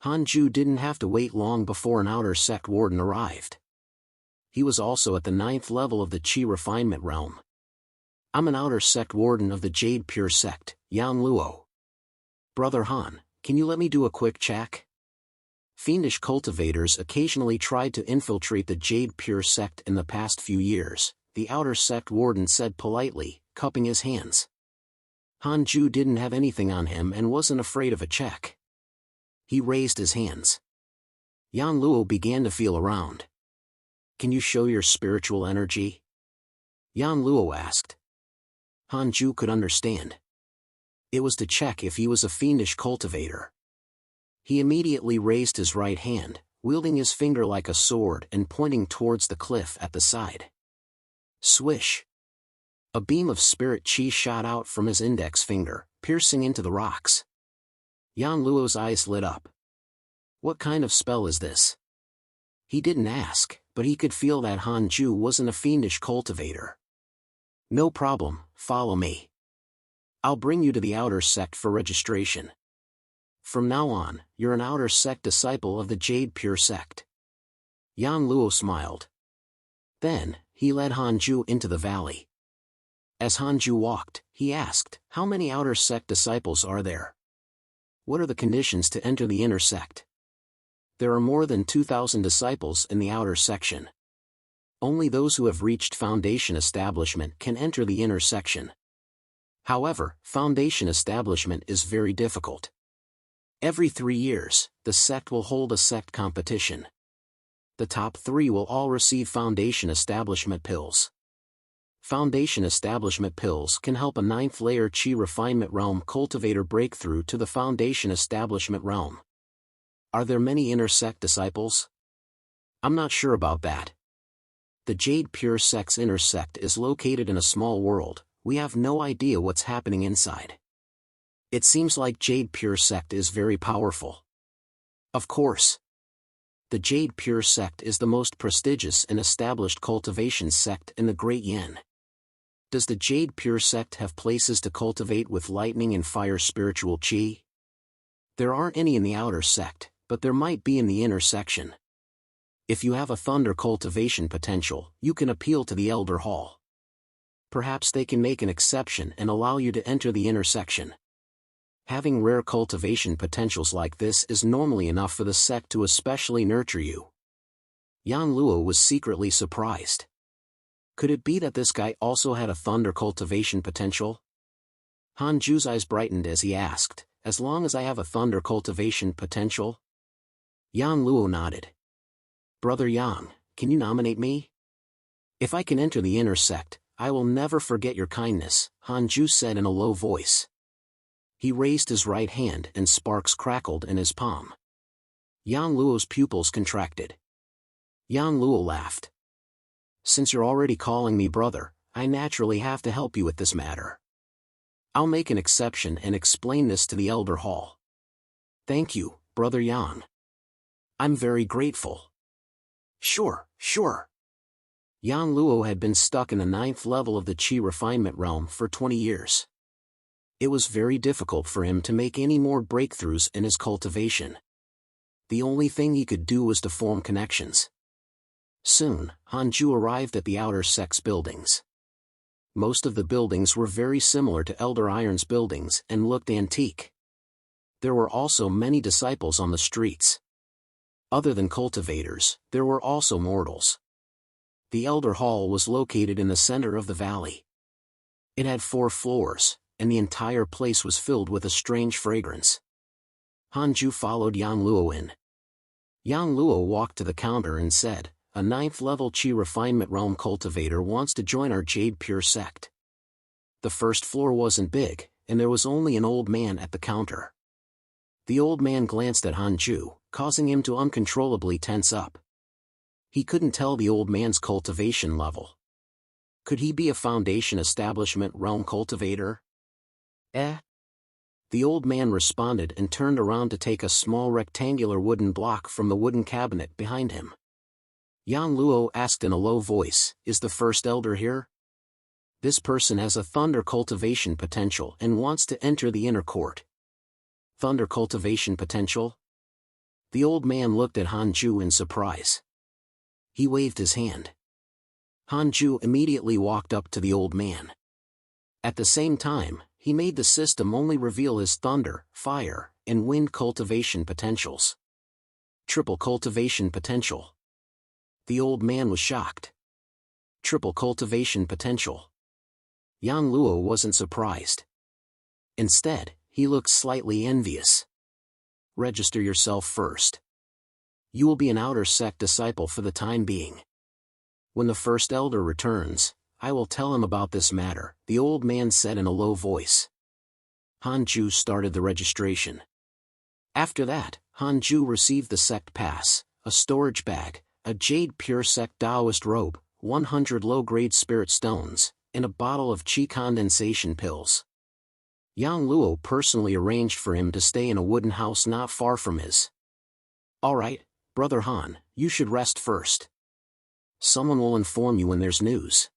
Hanju didn't have to wait long before an outer sect warden arrived. He was also at the 9th level of the Qi refinement realm. I'm an outer sect warden of the Jade Pure sect, Yang Luo. Brother Han, can you let me do a quick check? Fiendish cultivators occasionally tried to infiltrate the Jade Pure sect in the past few years, the outer sect warden said politely, cupping his hands. Hanju didn't have anything on him and wasn't afraid of a check. He raised his hands. Yang Luo began to feel around. Can you show your spiritual energy? Yang Luo asked. Hanju could understand. It was to check if he was a fiendish cultivator. He immediately raised his right hand, wielding his finger like a sword and pointing towards the cliff at the side. Swish! A beam of spirit chi shot out from his index finger, piercing into the rocks. Yang Luo's eyes lit up. What kind of spell is this? He didn't ask, but he could feel that Hanju wasn't a fiendish cultivator. No problem, follow me. I'll bring you to the outer sect for registration. From now on, you're an outer sect disciple of the Jade Pure sect. Yang Luo smiled. Then, he led Hanju into the valley. As Hanju walked, he asked, how many outer sect disciples are there? What are the conditions to enter the inner sect? There are more than 2,000 disciples in the outer section. Only those who have reached foundation establishment can enter the inner section. However, foundation establishment is very difficult. Every 3 years, the sect will hold a sect competition. The top 3 will all receive foundation establishment pills. Foundation establishment pills can help a 9th layer Qi refinement realm cultivator break through to the foundation establishment realm. Are there many inner sect disciples? I'm not sure about that. The Jade Pure sect's inner sect is located in a small world. We have no idea what's happening inside. It seems like Jade Pure sect is very powerful. Of course. The Jade Pure sect is the most prestigious and established cultivation sect in the Great Yin. Does the Jade Pure sect have places to cultivate with lightning and fire spiritual Qi? There aren't any in the outer sect, but there might be in the inner section. If you have a thunder cultivation potential, you can appeal to the Elder Hall. Perhaps they can make an exception and allow you to enter the inner section. Having rare cultivation potentials like this is normally enough for the sect to especially nurture you. Yang Luo was secretly surprised. Could it be that this guy also had a thunder cultivation potential? Hanju's eyes brightened as he asked, as long as I have a thunder cultivation potential? Yang Luo nodded. Brother Yang, can you nominate me? If I can enter the inner sect, I will never forget your kindness, Hanju said in a low voice. He raised his right hand and sparks crackled in his palm. Yang Luo's pupils contracted. Yang Luo laughed. Since you're already calling me brother, I naturally have to help you with this matter. I'll make an exception and explain this to the Elder Hall. Thank you, Brother Yang. I'm very grateful. Sure. Yang Luo had been stuck in the 9th level of the Qi refinement realm for 20 years. It was very difficult for him to make any more breakthroughs in his cultivation. The only thing he could do was to form connections. Soon, Hanju arrived at the outer sect's buildings. Most of the buildings were very similar to Elder Iron's buildings and looked antique. There were also many disciples on the streets. Other than cultivators, there were also mortals. The Elder Hall was located in the center of the valley. It had 4 floors, and the entire place was filled with a strange fragrance. Hanju followed Yang Luo in. Yang Luo walked to the counter and said, a 9th level Qi refinement realm cultivator wants to join our Jade Pure sect. The first floor wasn't big, and there was only an old man at the counter. The old man glanced at Hanju, causing him to uncontrollably tense up. He couldn't tell the old man's cultivation level. Could he be a foundation establishment realm cultivator? The old man responded and turned around to take a small rectangular wooden block from the wooden cabinet behind him. Yang Luo asked in a low voice, is the first elder here? This person has a thunder cultivation potential and wants to enter the inner court. Thunder cultivation potential? The old man looked at Hanju in surprise. He waved his hand. Hanju immediately walked up to the old man. At the same time, he made the system only reveal his thunder, fire, and wind cultivation potentials. Triple cultivation potential. The old man was shocked. Triple cultivation potential. Yang Luo wasn't surprised. Instead, he looked slightly envious. Register yourself first. You will be an outer sect disciple for the time being. When the first elder returns, I will tell him about this matter, the old man said in a low voice. Hanju started the registration. After that, Hanju received the sect pass, a storage bag, a jade pure sect Taoist robe, 100 low-grade spirit stones, and a bottle of qi condensation pills. Yang Luo personally arranged for him to stay in a wooden house not far from his. All right, Brother Han, you should rest first. Someone will inform you when there's news.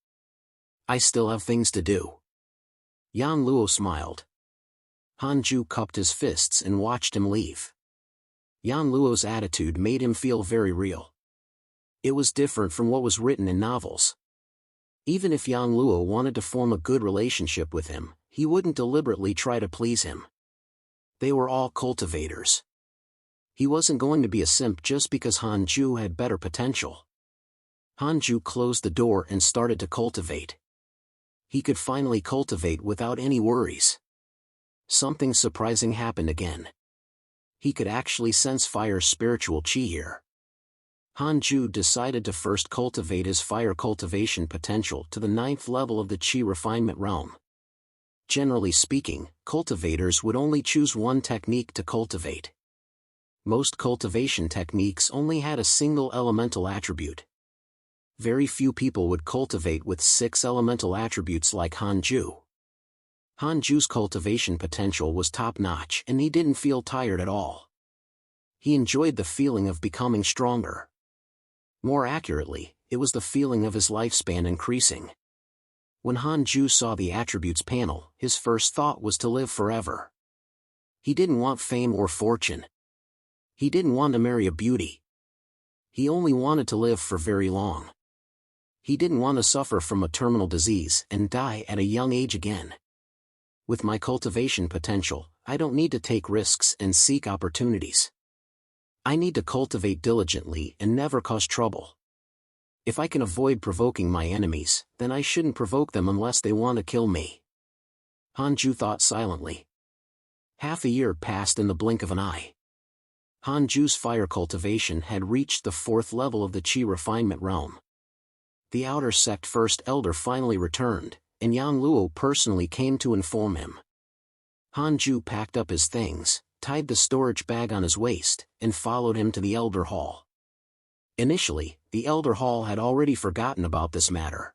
I still have things to do. Yang Luo smiled. Hanju cupped his fists and watched him leave. Yang Luo's attitude made him feel very real. It was different from what was written in novels. Even if Yang Luo wanted to form a good relationship with him, he wouldn't deliberately try to please him. They were all cultivators. He wasn't going to be a simp just because Hanju had better potential. Hanju closed the door and started to cultivate. He could finally cultivate without any worries. Something surprising happened again. He could actually sense fire spiritual qi here. Hanju decided to first cultivate his fire cultivation potential to the 9th level of the qi refinement realm. Generally speaking, cultivators would only choose one technique to cultivate. Most cultivation techniques only had a single elemental attribute. Very few people would cultivate with 6 elemental attributes like Hanju. Hanju's cultivation potential was top-notch and he didn't feel tired at all. He enjoyed the feeling of becoming stronger. More accurately, it was the feeling of his lifespan increasing. When Hanju saw the attributes panel, his first thought was to live forever. He didn't want fame or fortune. He didn't want to marry a beauty. He only wanted to live for very long. He didn't want to suffer from a terminal disease and die at a young age again. With my cultivation potential, I don't need to take risks and seek opportunities. I need to cultivate diligently and never cause trouble. If I can avoid provoking my enemies, then I shouldn't provoke them unless they want to kill me. Hanju thought silently. Half a year passed in the blink of an eye. Hanju's fire cultivation had reached the 4th level of the qi refinement realm. The outer sect first elder finally returned, and Yang Luo personally came to inform him. Hanju packed up his things, tied the storage bag on his waist, and followed him to the elder hall. Initially, the elder hall had already forgotten about this matter.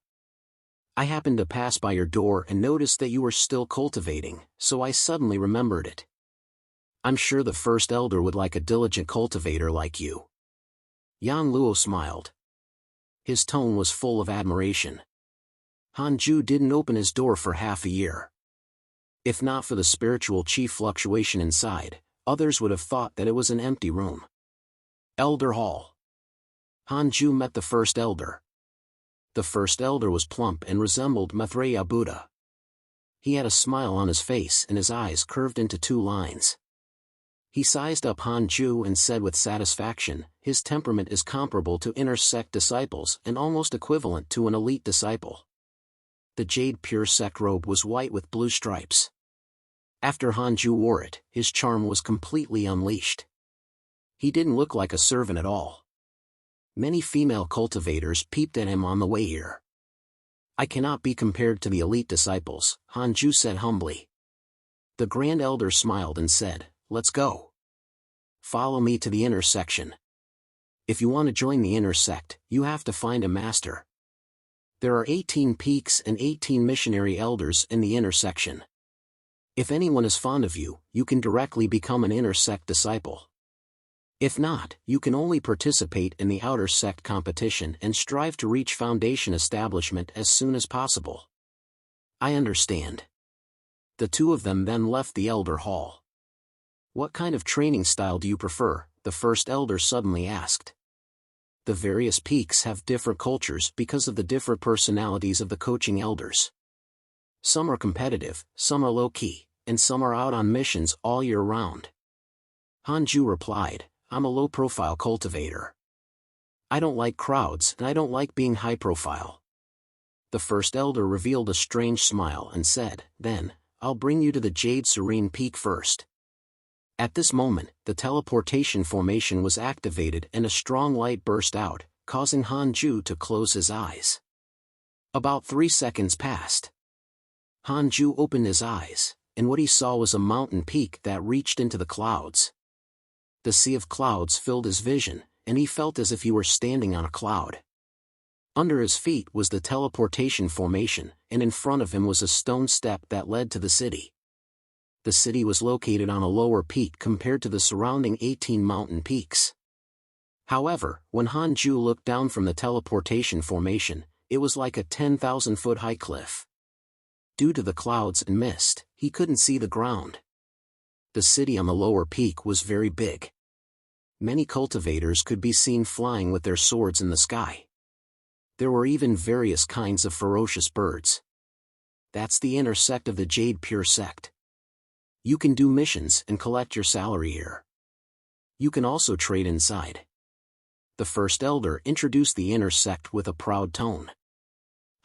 I happened to pass by your door and noticed that you were still cultivating, so I suddenly remembered it. I'm sure the first elder would like a diligent cultivator like you. Yang Luo smiled. His tone was full of admiration. Hanju didn't open his door for half a year. If not for the spiritual qi fluctuation inside, others would have thought that it was an empty room. Elder Hall. Hanju met the first elder. The first elder was plump and resembled Maitreya Buddha. He had a smile on his face and his eyes curved into 2 lines. He sized up Hanju and said with satisfaction, his temperament is comparable to inner sect disciples and almost equivalent to an elite disciple. The jade pure sect robe was white with blue stripes. After Hanju wore it, his charm was completely unleashed. He didn't look like a servant at all. Many female cultivators peeped at him on the way here. I cannot be compared to the elite disciples, Hanju said humbly. The Grand Elder smiled and said, let's go. Follow me to the inner section. If you want to join the inner sect, you have to find a master. There are 18 peaks and 18 missionary elders in the inner section. If anyone is fond of you, you can directly become an inner sect disciple. If not, you can only participate in the outer sect competition and strive to reach foundation establishment as soon as possible. I understand. The 2 of them then left the elder hall. What kind of training style do you prefer, the first elder suddenly asked. The various peaks have different cultures because of the different personalities of the coaching elders. Some are competitive, some are low-key, and some are out on missions all year round. Hanju replied, I'm a low-profile cultivator. I don't like crowds and I don't like being high-profile. The first elder revealed a strange smile and said, then, I'll bring you to the Jade Serene Peak first. At this moment, the teleportation formation was activated and a strong light burst out, causing Hanju to close his eyes. About 3 seconds passed. Hanju opened his eyes, and what he saw was a mountain peak that reached into the clouds. The sea of clouds filled his vision, and he felt as if he were standing on a cloud. Under his feet was the teleportation formation, and in front of him was a stone step that led to the city. The city was located on a lower peak compared to the surrounding 18 mountain peaks. However, when Hanju looked down from the teleportation formation, it was like a 10,000-foot high cliff. Due to the clouds and mist, he couldn't see the ground. The city on the lower peak was very big. Many cultivators could be seen flying with their swords in the sky. There were even various kinds of ferocious birds. That's the inner sect of the Jade Pure sect. You can do missions and collect your salary here. You can also trade inside. The first elder introduced the inner sect with a proud tone.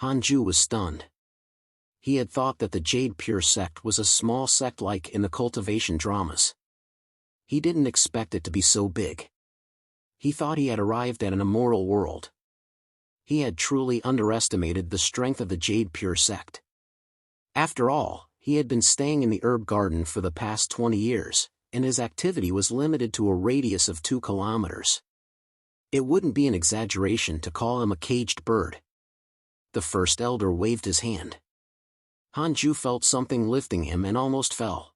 Hanju was stunned. He had thought that the Jade Pure sect was a small sect like in the cultivation dramas. He didn't expect it to be so big. He thought he had arrived at an immortal world. He had truly underestimated the strength of the Jade Pure sect. After all, he had been staying in the herb garden for the past 20 years, and his activity was limited to a radius of 2 kilometers. It wouldn't be an exaggeration to call him a caged bird. The first elder waved his hand. Hanju felt something lifting him and almost fell.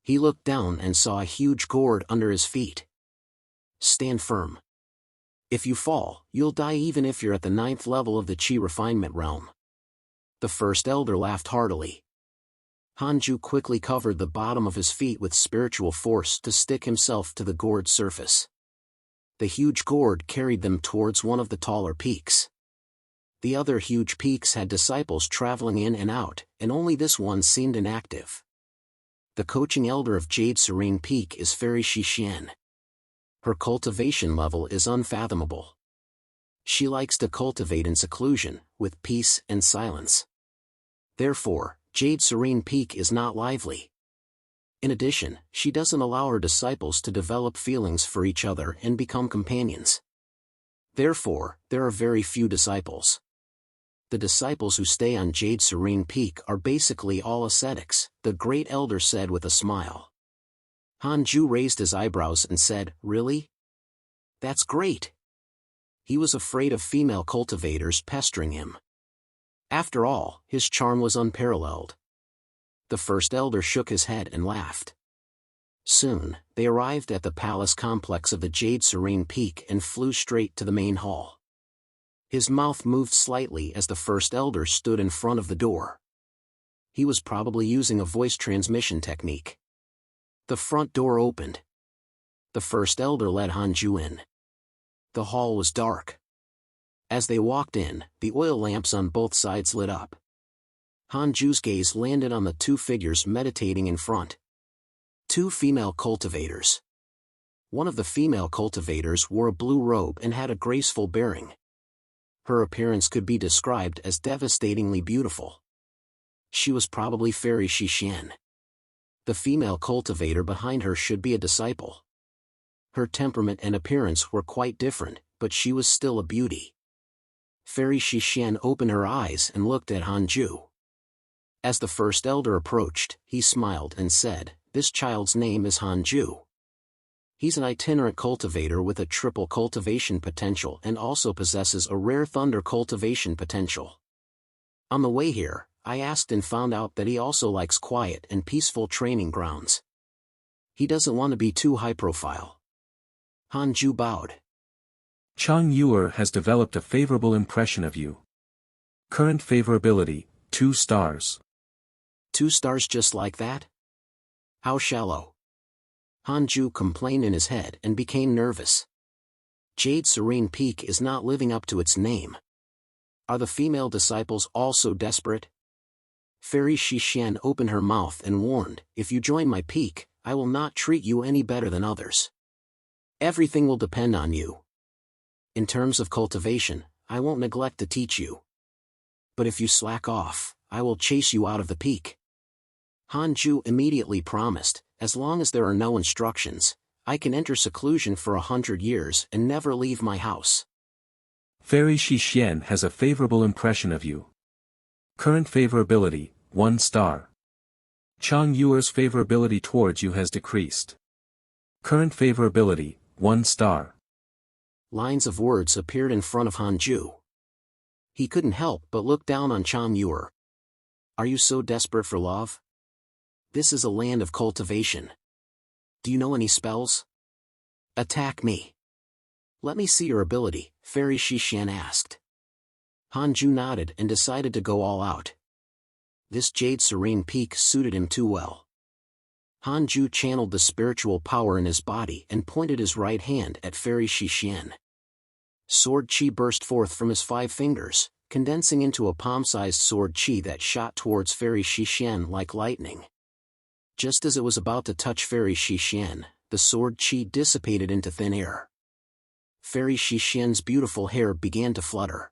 He looked down and saw a huge gourd under his feet. Stand firm. If you fall, you'll die even if you're at the 9th level of the Chi refinement realm. The first elder laughed heartily. Hanju quickly covered the bottom of his feet with spiritual force to stick himself to the gourd's surface. The huge gourd carried them towards one of the taller peaks. The other huge peaks had disciples traveling in and out, and only this one seemed inactive. The coaching elder of Jade Serene Peak is Fairy Shixian. Her cultivation level is unfathomable. She likes to cultivate in seclusion, with peace and silence. Therefore, Jade Serene Peak is not lively. In addition, she doesn't allow her disciples to develop feelings for each other and become companions. Therefore, there are very few disciples. The disciples who stay on Jade Serene Peak are basically all ascetics, the great elder said with a smile. Hanju raised his eyebrows and said, really? That's great. He was afraid of female cultivators pestering him. After all, his charm was unparalleled. The first elder shook his head and laughed. Soon, they arrived at the palace complex of the Jade Serene Peak and flew straight to the main hall. His mouth moved slightly as the first elder stood in front of the door. He was probably using a voice transmission technique. The front door opened. The first elder led Hanju in. The hall was dark. As they walked in, the oil lamps on both sides lit up. Hanju's gaze landed on the 2 figures meditating in front. 2 female cultivators. One of the female cultivators wore a blue robe and had a graceful bearing. Her appearance could be described as devastatingly beautiful. She was probably Fairy Shixian. The female cultivator behind her should be a disciple. Her temperament and appearance were quite different, but she was still a beauty. Fairy Shixian opened her eyes and looked at Hanju. As the first elder approached, he smiled and said, this child's name is Hanju. He's an itinerant cultivator with a triple cultivation potential and also possesses a rare thunder cultivation potential. On the way here, I asked and found out that he also likes quiet and peaceful training grounds. He doesn't want to be too high profile. Hanju bowed. Chang Yuer has developed a favorable impression of you. Current favorability, 2 stars. 2 stars just like that? How shallow. Hanju complained in his head and became nervous. Jade Serene Peak is not living up to its name. Are the female disciples also desperate? Fairy Shishan opened her mouth and warned, if you join my peak, I will not treat you any better than others. Everything will depend on you. In terms of cultivation, I won't neglect to teach you. But if you slack off, I will chase you out of the peak. Hanju immediately promised, as long as there are no instructions, I can enter seclusion for 100 years and never leave my house. Fairy Shishan has a favorable impression of you. Current favorability, 1 star. Chang Yuer's favorability towards you has decreased. Current favorability, 1 star. Lines of words appeared in front of Hanju. He couldn't help but look down on Chang Yuer. Are you so desperate for love? This is a land of cultivation. Do you know any spells? Attack me. Let me see your ability, Fairy Shishan asked. Hanju nodded and decided to go all out. This Jade Serene Peak suited him too well. Hanju channeled the spiritual power in his body and pointed his right hand at Fairy Shishan. Sword chi burst forth from his 5 fingers, condensing into a palm-sized sword chi that shot towards Fairy Shishan like lightning. Just as it was about to touch Fairy Shishan, the sword chi dissipated into thin air. Fairy Shishan's beautiful hair began to flutter.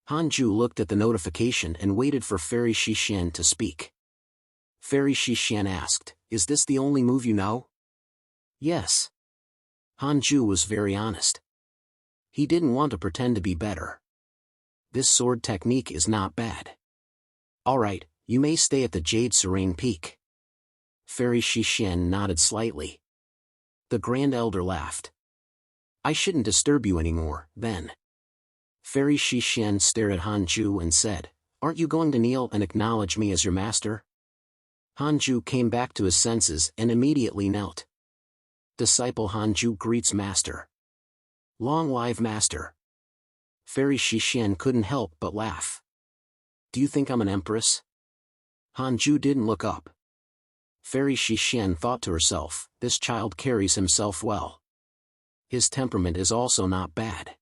Hanju looked at the notification and waited for Fairy Shishan to speak. Fairy Shishan asked, is this the only move you know? Yes. Hanju was very honest. He didn't want to pretend to be better. This sword technique is not bad. Alright, you may stay at the Jade Serene Peak. Fairy Shishan nodded slightly. The Grand Elder laughed. I shouldn't disturb you anymore, then. Fairy Shishan stared at Hanju and said, aren't you going to kneel and acknowledge me as your master? Hanju came back to his senses and immediately knelt. Disciple Hanju greets master. Long live master. Fairy Shishan couldn't help but laugh. Do you think I'm an empress? Hanju didn't look up. Fairy Shishan thought to herself, this child carries himself well. His temperament is also not bad.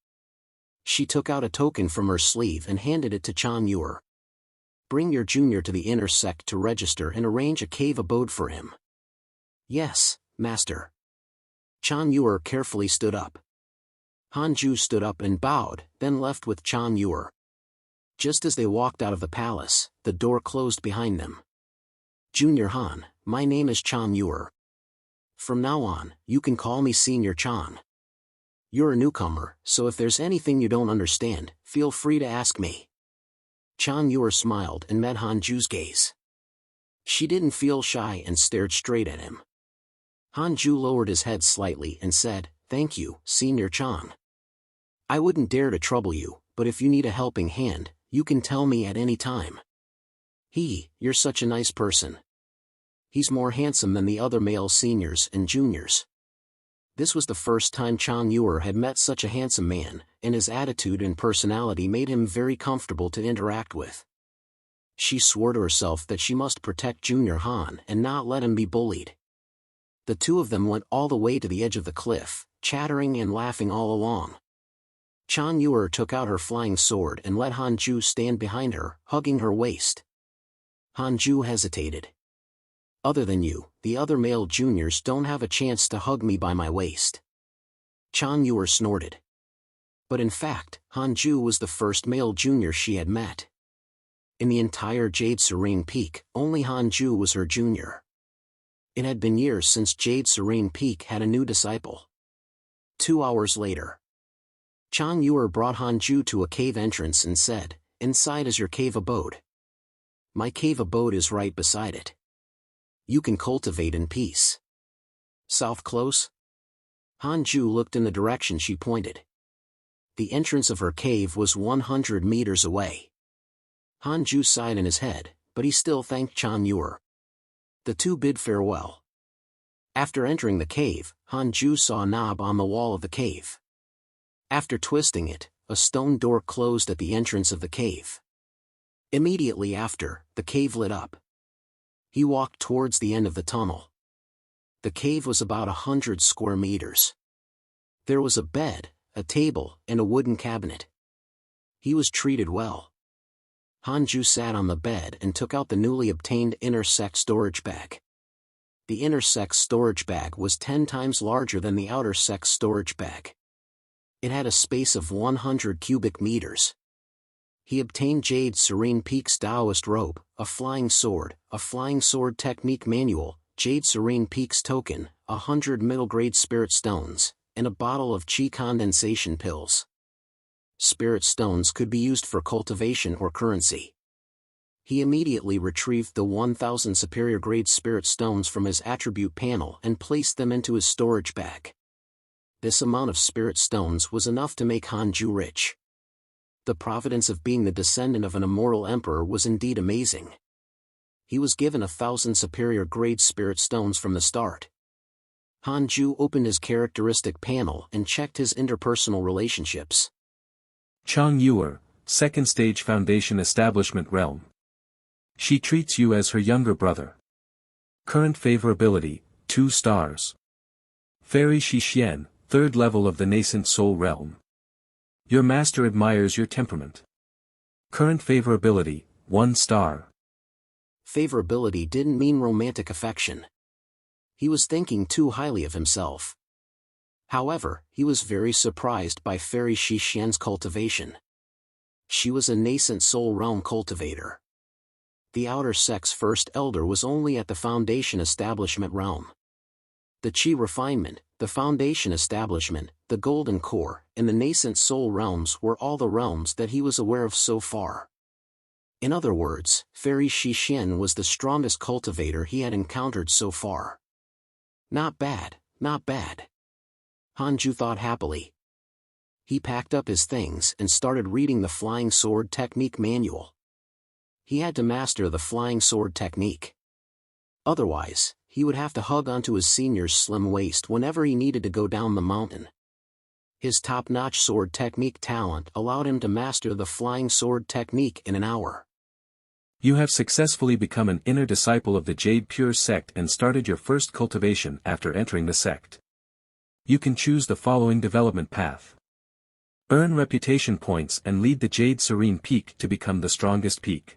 She took out a token from her sleeve and handed it to Chang Yuer. Bring your junior to the inner sect to register and arrange a cave abode for him. Yes, master. Chang Yuer carefully stood up. Hanju stood up and bowed, then left with Chang Yuer. Just as they walked out of the palace, the door closed behind them. Junior Han, my name is Chang Yuer. From now on, you can call me Senior Chang. You're a newcomer, so if there's anything you don't understand, feel free to ask me. Chang Yuer smiled and met Hanju's gaze. She didn't feel shy and stared straight at him. Hanju lowered his head slightly and said, thank you, Senior Chang. I wouldn't dare to trouble you, but if you need a helping hand, you can tell me at any time. You're such a nice person. He's more handsome than the other male seniors and juniors. This was the first time Chang Yuer had met such a handsome man, and his attitude and personality made him very comfortable to interact with. She swore to herself that she must protect Junior Han and not let him be bullied. The two of them went all the way to the edge of the cliff, chattering and laughing all along. Chang Yuer took out her flying sword and let Hanju stand behind her, hugging her waist. Hanju hesitated. Other than you, the other male juniors don't have a chance to hug me by my waist. Chang Yuer snorted. But in fact, Hanju was the first male junior she had met. In the entire Jade Serene Peak, only Hanju was her junior. It had been years since Jade Serene Peak had a new disciple. 2 hours later. Chang Yuer brought Hanju to a cave entrance and said, inside is your cave abode. My cave abode is right beside it. You can cultivate in peace. South close? Hanju looked in the direction she pointed. The entrance of her cave was 100 meters away. Hanju sighed in his head, but he still thanked Chang Yuer. The two bid farewell. After entering the cave, Hanju saw a knob on the wall of the cave. After twisting it, a stone door closed at the entrance of the cave. Immediately after, the cave lit up. He walked towards the end of the tunnel. The cave was about 100 square meters. There was a bed, a table, and a wooden cabinet. He was treated well. Hanju sat on the bed and took out the newly obtained inner sect storage bag. The inner sect storage bag was 10 times larger than the outer sect storage bag. It had a space of 100 cubic meters. He obtained Jade Serene Peak's Taoist robe, a flying sword technique manual, Jade Serene Peak's token, 100 middle-grade spirit stones, and a bottle of chi condensation pills. Spirit stones could be used for cultivation or currency. He immediately retrieved the 1000 superior grade spirit stones from his attribute panel and placed them into his storage bag. This amount of spirit stones was enough to make Hanju rich. The providence of being the descendant of an immortal emperor was indeed amazing. He was given 1000 superior grade spirit stones from the start. Hanju opened his characteristic panel and checked his interpersonal relationships. Chang Yuer, second stage foundation establishment realm. She treats you as her younger brother. Current favorability, 2 stars. Fairy Shixian, third level of the nascent soul realm. Your master admires your temperament. Current favorability, 1 star. Favorability didn't mean romantic affection. He was thinking too highly of himself. However, he was very surprised by Fairy Shixian's cultivation. She was a nascent soul realm cultivator. The outer sect's first elder was only at the foundation establishment realm. The chi refinement, the foundation establishment, the golden core, and the nascent soul realms were all the realms that he was aware of so far. In other words, Fairy Shixian was the strongest cultivator he had encountered so far. Not bad, not bad. Hanju thought happily. He packed up his things and started reading the flying sword technique manual. He had to master the flying sword technique. Otherwise, he would have to hug onto his senior's slim waist whenever he needed to go down the mountain. His top-notch sword technique talent allowed him to master the flying sword technique in an hour. You have successfully become an inner disciple of the Jade Pure sect and started your first cultivation after entering the sect. You can choose the following development path. Earn reputation points and lead the Jade Serene Peak to become the strongest peak.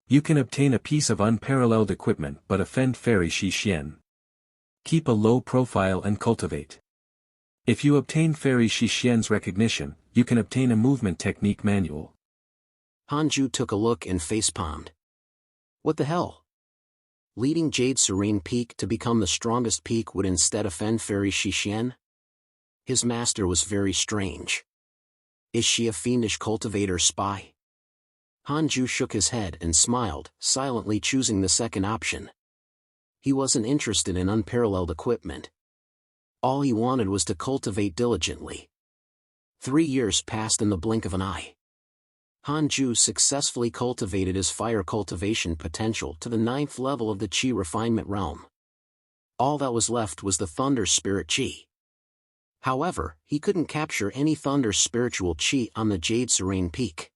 You can obtain a piece of unparalleled equipment but offend Fairy Shixian. Keep a low profile and cultivate. If you obtain Fairy Shixian's recognition, you can obtain a movement technique manual. Hanju took a look and facepalmed. What the hell? Leading Jade Serene Peak to become the strongest peak would instead offend Fairy Shixian? His master was very strange. Is she a fiendish cultivator spy? Hanju shook his head and smiled, silently choosing the second option. He wasn't interested in unparalleled equipment. All he wanted was to cultivate diligently. 3 years passed in the blink of an eye. Hanju successfully cultivated his fire cultivation potential to the 9th level of the chi refinement realm. All that was left was the thunder spirit chi. However, he couldn't capture any thunder spiritual chi on the Jade Serene Peak.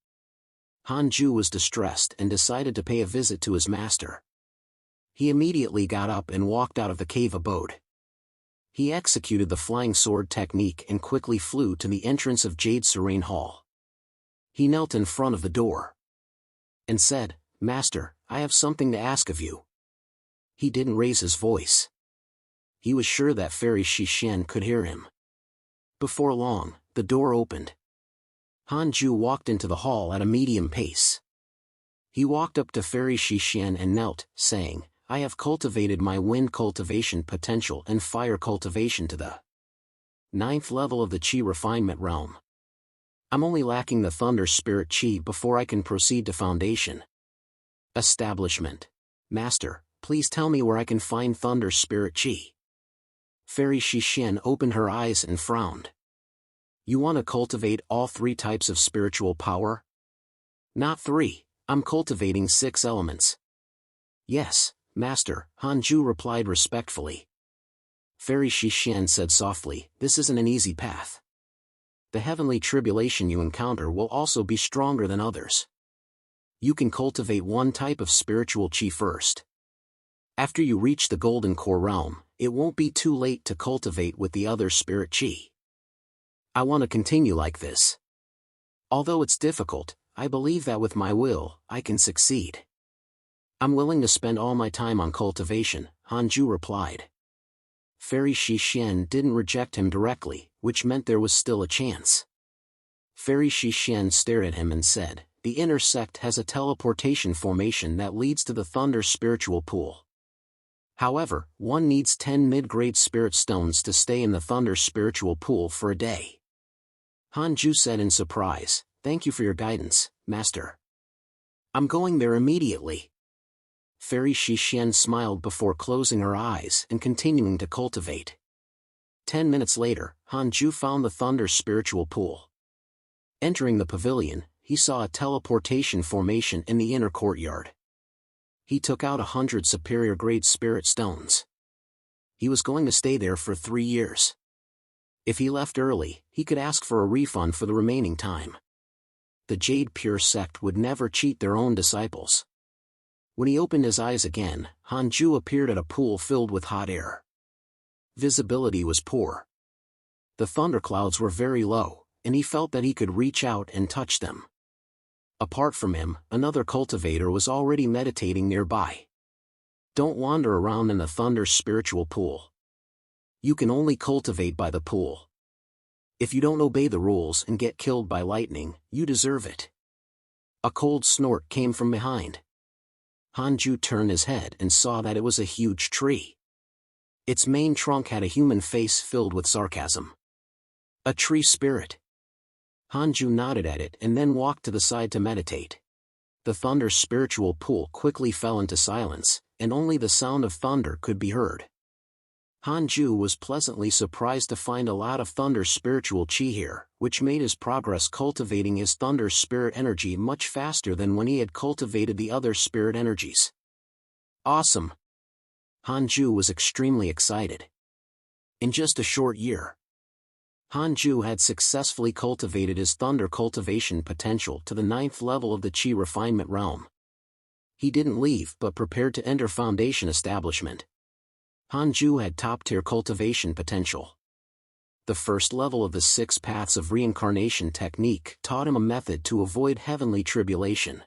Hanju was distressed and decided to pay a visit to his master. He immediately got up and walked out of the cave abode. He executed the flying sword technique and quickly flew to the entrance of Jade Serene Hall. He knelt in front of the door and said, "Master, I have something to ask of you." He didn't raise his voice. He was sure that Fairy Shixian could hear him. Before long, the door opened. Hanju walked into the hall at a medium pace. He walked up to Fairy Shixian and knelt, saying, "I have cultivated my wind cultivation potential and fire cultivation to the 9th level of the chi refinement realm. I'm only lacking the thunder spirit chi before I can proceed to foundation. Establishment. Master, please tell me where I can find thunder spirit chi." Fairy Shixian opened her eyes and frowned. "You want to cultivate all 3 types of spiritual power?" "Not 3, I'm cultivating 6 elements." "Yes, Master," Hanju replied respectfully. Fairy Shixian said softly, "This isn't an easy path. The heavenly tribulation you encounter will also be stronger than others. You can cultivate 1 type of spiritual chi first. After you reach the golden core realm, it won't be too late to cultivate with the other spirit chi. I want to continue like this. Although it's difficult, I believe that with my will, I can succeed. I'm willing to spend all my time on cultivation, Hanju replied. Fairy Shixien didn't reject him directly, which meant there was still a chance. Fairy Shixien stared at him and said, the inner sect has a teleportation formation that leads to the Thunder spiritual pool. However, one needs 10 mid-grade spirit stones to stay in the Thunder spiritual pool for a day. Hanju said in surprise, thank you for your guidance, Master. I'm going there immediately. Fairy Shixien smiled before closing her eyes and continuing to cultivate. 10 minutes later, Hanju found the Thunder spiritual pool. Entering the pavilion, he saw a teleportation formation in the inner courtyard. He took out 100 superior grade spirit stones. He was going to stay there for 3 years. If he left early, he could ask for a refund for the remaining time. The Jade Pure sect would never cheat their own disciples. When he opened his eyes again, Hanju appeared at a pool filled with hot air. Visibility was poor. The thunderclouds were very low, and he felt that he could reach out and touch them. Apart from him, another cultivator was already meditating nearby. Don't wander around in the Thunder spiritual pool. You can only cultivate by the pool. If you don't obey the rules and get killed by lightning, you deserve it. A cold snort came from behind. Hanju turned his head and saw that it was a huge tree. Its main trunk had a human face filled with sarcasm. A tree spirit. Hanju nodded at it and then walked to the side to meditate. The Thunder spiritual pool quickly fell into silence, and only the sound of thunder could be heard. Hanju was pleasantly surprised to find a lot of Thunder spiritual chi here, which made his progress cultivating his Thunder spirit energy much faster than when he had cultivated the other spirit energies. Awesome! Hanju was extremely excited. In just a short year, Hanju had successfully cultivated his Thunder cultivation potential to the 9th level of the Chi refinement realm. He didn't leave but prepared to enter Foundation establishment. Hanju had top-tier cultivation potential. The first level of the 6 paths of reincarnation technique taught him a method to avoid heavenly tribulation.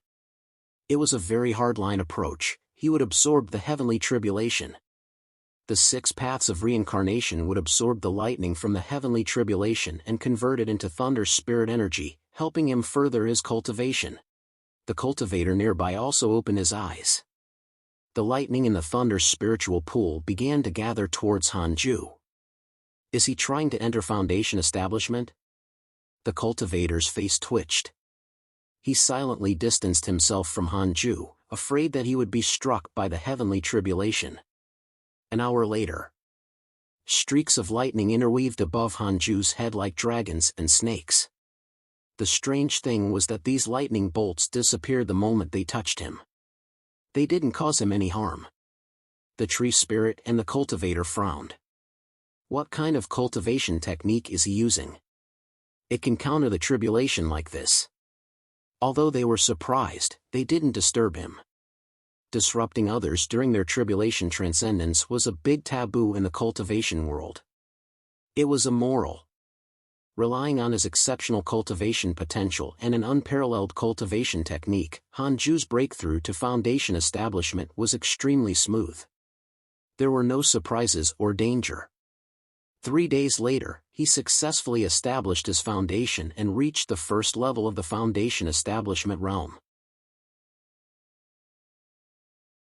It was a very hardline approach. He would absorb the heavenly tribulation. The 6 paths of reincarnation would absorb the lightning from the heavenly tribulation and convert it into Thunder spirit energy, helping him further his cultivation. The cultivator nearby also opened his eyes. The lightning in the Thunder spiritual pool began to gather towards Hanju. Is he trying to enter Foundation establishment? The cultivator's face twitched. He silently distanced himself from Hanju, afraid that he would be struck by the heavenly tribulation. An hour later, streaks of lightning interweaved above Hanju's head like dragons and snakes. The strange thing was that these lightning bolts disappeared the moment they touched him. They didn't cause him any harm. The tree spirit and the cultivator frowned. What kind of cultivation technique is he using? It can counter the tribulation like this. Although they were surprised, they didn't disturb him. Disrupting others during their tribulation transcendence was a big taboo in the cultivation world. It was immoral. Relying on his exceptional cultivation potential and an unparalleled cultivation technique, Hanju's breakthrough to Foundation establishment was extremely smooth. There were no surprises or danger. 3 days later, he successfully established his foundation and reached the first level of the Foundation establishment realm.